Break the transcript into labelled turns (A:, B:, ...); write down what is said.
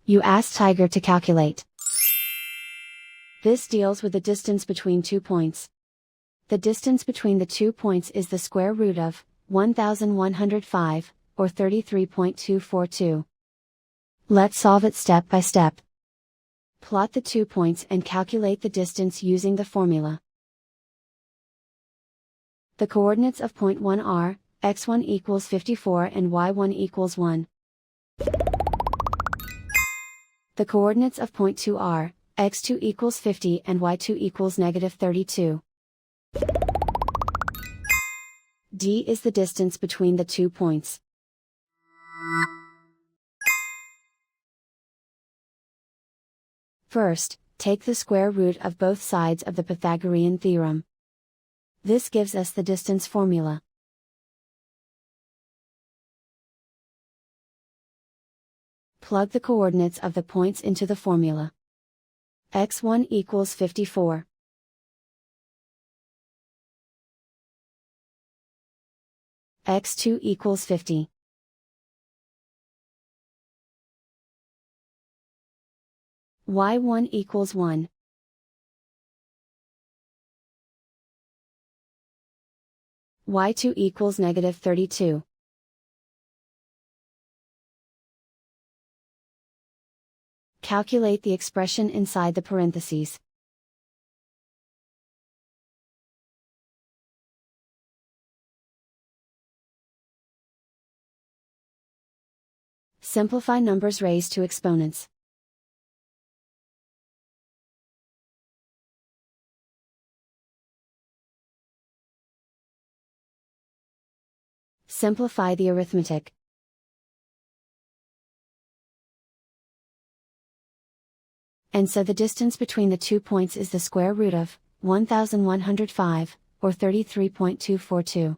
A: You ask Tiger to calculate. This deals with the distance between 2 points. The distance between the 2 points is the square root of 1105, or 33.242. Let's solve it step by step. Plot the 2 points and calculate the distance using the formula. The coordinates of point 1 are, x1 equals 54 and y1 equals 1. The coordinates of point 2 are, x2 equals 50 and y2 equals negative 32. D is the distance between the 2 points. First, take the square root of both sides of the Pythagorean theorem. This gives us the distance formula. Plug the coordinates of the points into the formula. x1 equals 54. x2 equals 50. y1 equals 1. y2 equals negative 32. Calculate the expression inside the parentheses. Simplify numbers raised to exponents. Simplify the arithmetic. And so the distance between the 2 points is the square root of 1105, or 33.242.